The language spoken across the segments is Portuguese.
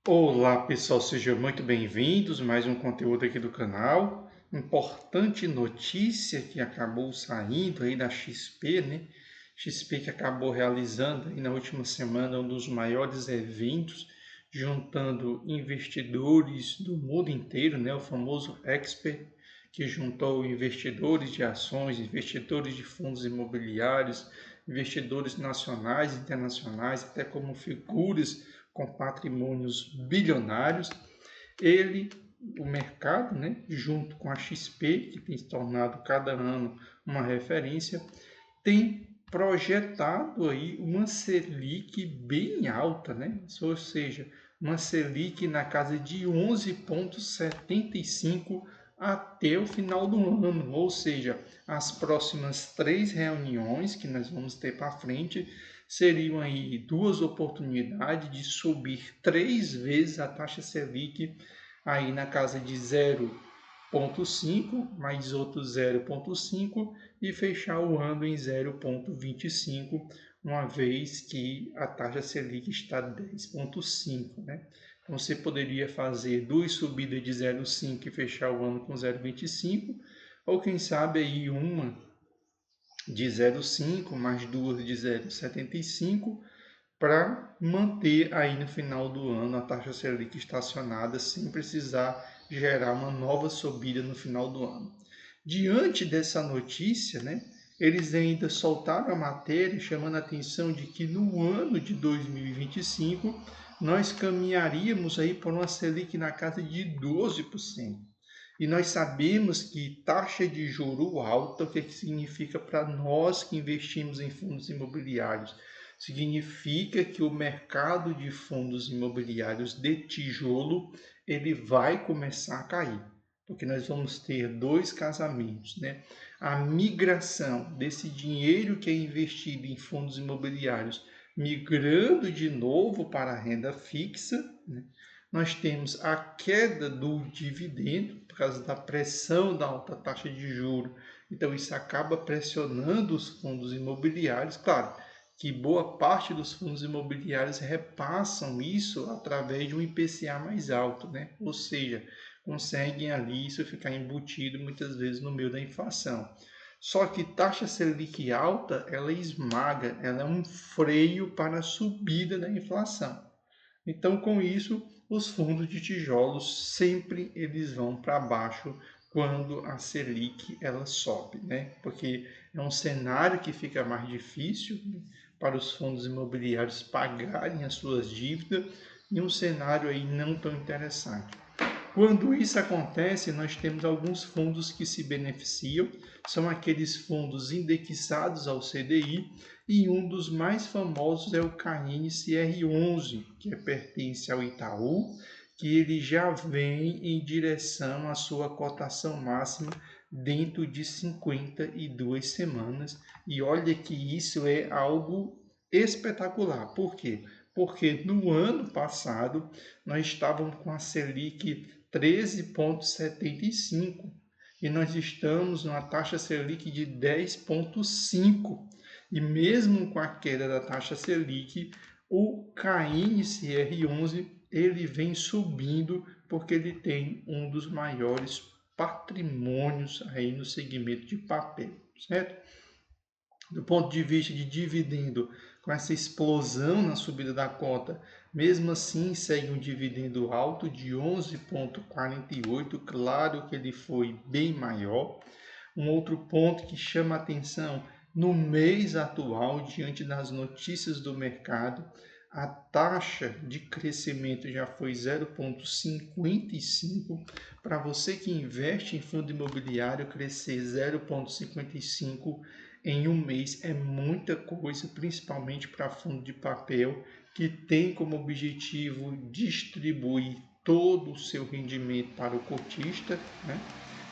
Olá pessoal, sejam muito bem-vindos a mais um conteúdo aqui do canal. Importante notícia que acabou saindo aí da XP, né? XP que acabou realizando aí na última semana um dos maiores eventos, juntando investidores do mundo inteiro, né? O famoso Expert, que juntou investidores de ações, investidores de fundos imobiliários, investidores nacionais e internacionais, até como figuras com patrimônios bilionários. Ele, o mercado, né, junto com a XP, que tem se tornado cada ano uma referência, tem projetado aí uma Selic bem alta, né? Ou seja, uma Selic na casa de 11,75 até o final do ano, ou seja, as próximas 3 reuniões que nós vamos ter para frente seriam aí duas oportunidades de subir 3 vezes a taxa Selic aí na casa de 0,5 mais outro 0,5 e fechar o ano em 0,25, uma vez que a taxa Selic está 10,5, né? Então você poderia fazer duas subidas de 0,5 e fechar o ano com 0,25, ou quem sabe aí uma de 0,5 mais duas de 0,75 para manter aí no final do ano a taxa Selic estacionada sem precisar gerar uma nova subida no final do ano. Diante dessa notícia, né, eles ainda soltaram a matéria chamando a atenção de que no ano de 2025 nós caminharíamos aí por uma Selic na casa de 12%. E nós sabemos que taxa de juro alta, o que significa para nós que investimos em fundos imobiliários? Significa que o mercado de fundos imobiliários de tijolo ele vai começar a cair, porque nós vamos ter dois casamentos, né? A migração desse dinheiro que é investido em fundos imobiliários migrando de novo para a renda fixa, né? Nós temos a queda do dividendo por causa da pressão da alta taxa de juros. Então isso acaba pressionando os fundos imobiliários, claro, que boa parte dos fundos imobiliários repassam isso através de um IPCA mais alto, né? Ou seja, conseguem ali isso ficar embutido muitas vezes no meio da inflação. Só que taxa Selic alta, ela esmaga, ela é um freio para a subida da inflação. Então, com isso, os fundos de tijolos sempre eles vão para baixo quando a Selic ela sobe, né? Porque é um cenário que fica mais difícil, né, para os fundos imobiliários pagarem as suas dívidas e um cenário aí não tão interessante. Quando isso acontece, nós temos alguns fundos que se beneficiam, são aqueles fundos indexados ao CDI, e um dos mais famosos é o CAINE-CR11, que pertence ao Itaú, que ele já vem em direção à sua cotação máxima dentro de 52 semanas. E olha que isso é algo espetacular. Por quê? Porque no ano passado nós estávamos com a Selic 13,75 e nós estamos numa taxa Selic de 10,5. E mesmo com a queda da taxa Selic, o CAINE-CR11 ele vem subindo porque ele tem um dos maiores patrimônios aí no segmento de papel, certo? Do ponto de vista de dividendo, com essa explosão na subida da cota, mesmo assim segue um dividendo alto de 11,48, claro que ele foi bem maior. Um outro ponto que chama atenção no mês atual, diante das notícias do mercado, a taxa de crescimento já foi 0,55. Para você que investe em fundo imobiliário, crescer 0,55 em um mês é muita coisa, principalmente para fundo de papel, que tem como objetivo distribuir todo o seu rendimento para o cotista, né?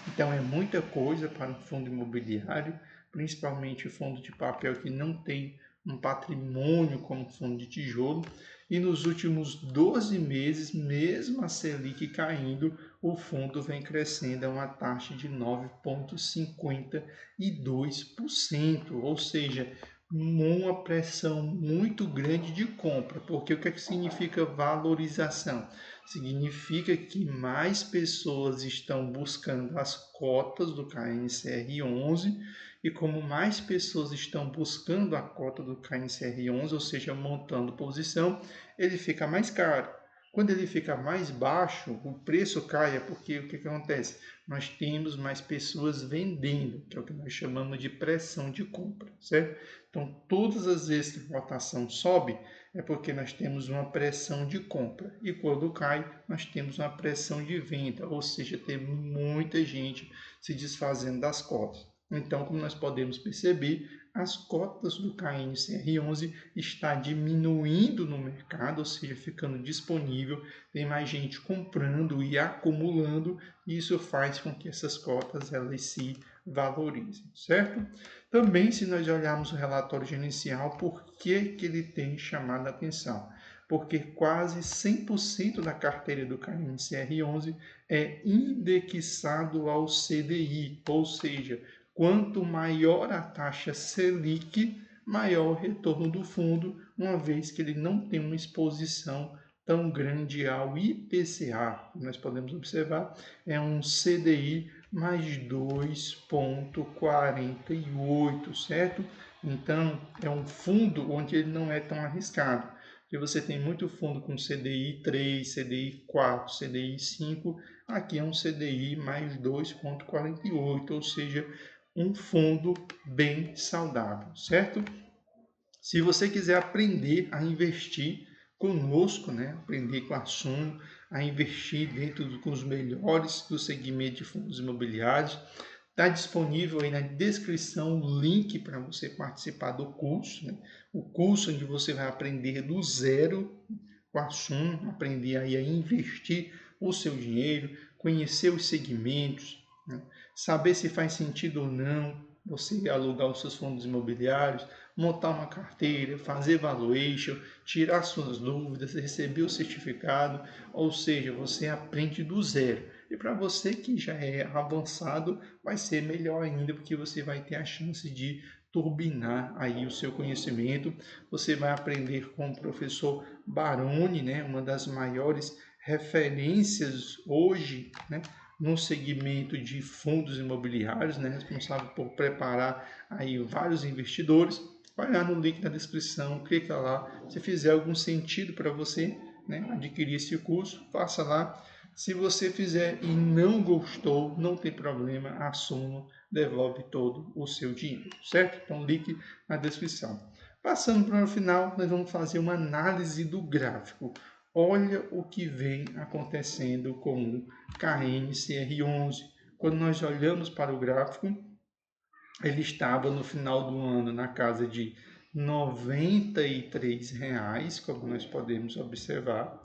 Então é muita coisa para um fundo imobiliário, principalmente o fundo de papel que não tem um patrimônio como fundo de tijolo. E nos últimos 12 meses, mesmo a Selic caindo, o fundo vem crescendo a uma taxa de 9,52%. Ou seja, uma pressão muito grande de compra, porque o que é que significa valorização? Significa que mais pessoas estão buscando as cotas do KNCR11 e como mais pessoas estão buscando a cota do KNCR11, ou seja, montando posição, ele fica mais caro. Quando ele fica mais baixo, o preço cai, é porque o que acontece? Nós temos mais pessoas vendendo, que é o que nós chamamos de pressão de compra, certo? Então, todas as vezes que a cotação sobe, é porque nós temos uma pressão de compra. E quando cai, nós temos uma pressão de venda, ou seja, tem muita gente se desfazendo das cotas. Então, como nós podemos perceber, as cotas do KNCR11 está diminuindo no mercado, ou seja, ficando disponível, tem mais gente comprando e acumulando, e isso faz com que essas cotas elas se valorizem, certo? Também, se nós olharmos o relatório gerencial, por que ele tem chamado a atenção? Porque quase 100% da carteira do KNCR11 é indexado ao CDI, ou seja, quanto maior a taxa Selic, maior o retorno do fundo, uma vez que ele não tem uma exposição tão grande ao IPCA. Nós podemos observar, é um CDI mais 2,48, certo? Então, é um fundo onde ele não é tão arriscado. Porque você tem muito fundo com CDI 3, CDI 4, CDI 5, aqui é um CDI mais 2,48, ou seja, um fundo bem saudável, certo? Se você quiser aprender a investir conosco, né? Aprender com a Suno, a investir dentro com os melhores do segmento de fundos imobiliários, está disponível aí na descrição o link para você participar do curso, né? O curso onde você vai aprender do zero com a Suno, aprender aí a investir o seu dinheiro, conhecer os segmentos, né? Saber se faz sentido ou não você alugar os seus fundos imobiliários, montar uma carteira, fazer valuation, tirar suas dúvidas, receber o certificado, ou seja, você aprende do zero. E para você que já é avançado, vai ser melhor ainda, porque você vai ter a chance de turbinar aí o seu conhecimento. Você vai aprender com o professor Baroni, né, uma das maiores referências hoje, né, no segmento de fundos imobiliários, né, responsável por preparar aí vários investidores. Vai lá no link na descrição, clica lá. Se fizer algum sentido para você, né, adquirir esse curso, faça lá. Se você fizer e não gostou, não tem problema, a Suno devolve todo o seu dinheiro, certo? Então, link na descrição. Passando para o final, nós vamos fazer uma análise do gráfico. Olha o que vem acontecendo com o KNCR11. Quando nós olhamos para o gráfico, ele estava no final do ano na casa de R$ 93, como nós podemos observar.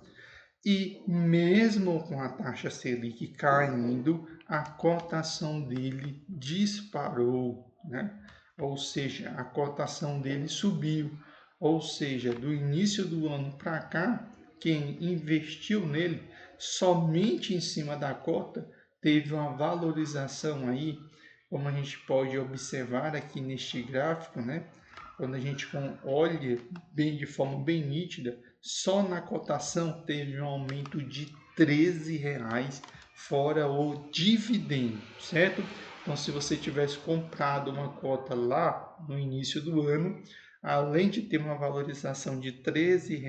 E mesmo com a taxa Selic caindo, a cotação dele disparou, né? Ou seja, a cotação dele subiu. Ou seja, do início do ano para cá, quem investiu nele somente em cima da cota teve uma valorização aí, como a gente pode observar aqui neste gráfico, né? Quando a gente olha bem de forma bem nítida, só na cotação teve um aumento de R$ 13, fora o dividendo, certo? Então, se você tivesse comprado uma cota lá no início do ano, além de ter uma valorização de R$ 13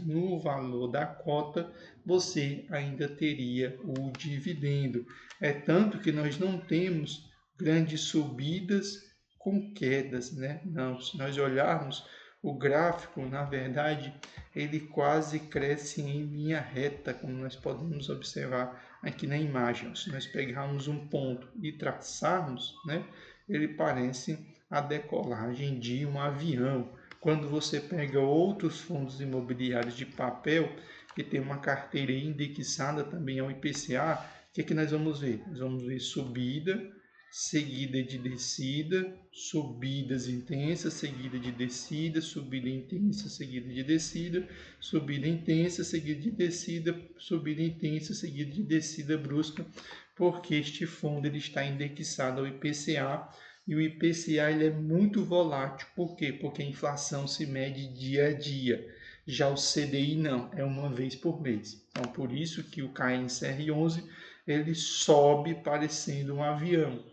no valor da cota, você ainda teria o dividendo. É tanto que nós não temos grandes subidas com quedas, né? Não, se nós olharmos o gráfico, na verdade, ele quase cresce em linha reta, como nós podemos observar aqui na imagem. Se nós pegarmos um ponto e traçarmos, né, ele parece a decolagem de um avião. Quando você pega outros fundos imobiliários de papel, que tem uma carteira indexada também ao IPCA, o que nós vamos ver? Nós vamos ver subida, seguida de descida, subidas intensas, seguida de descida, subida intensa, seguida de descida, subida intensa, seguida de descida, subida intensa, seguida de descida brusca, porque este fundo ele está indexado ao IPCA E o IPCA ele é muito volátil. Por quê? Porque a inflação se mede dia a dia. Já o CDI não, é uma vez por mês. Então, por isso que o KNCR11 ele sobe parecendo um avião.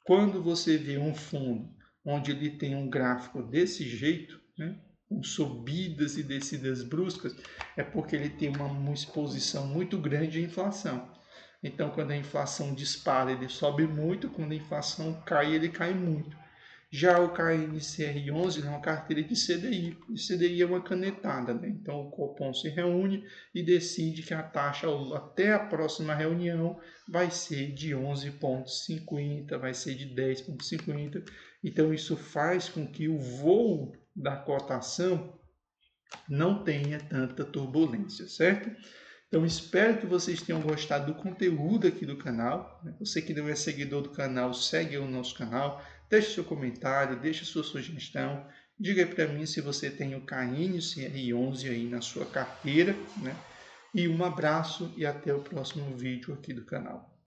Quando você vê um fundo onde ele tem um gráfico desse jeito, né, com subidas e descidas bruscas, é porque ele tem uma exposição muito grande à inflação. Então, quando a inflação dispara, ele sobe muito, quando a inflação cai, ele cai muito. Já o KNCR11 é uma carteira de CDI. E CDI é uma canetada, né? Então o Copom se reúne e decide que a taxa até a próxima reunião vai ser de 11,50, vai ser de 10,50. Então isso faz com que o voo da cotação não tenha tanta turbulência, certo? Então espero que vocês tenham gostado do conteúdo aqui do canal. Você que não é seguidor do canal, segue o nosso canal, deixe seu comentário, deixe sua sugestão. Diga para mim se você tem o KNCR11 aí na sua carteira, né? E um abraço e até o próximo vídeo aqui do canal.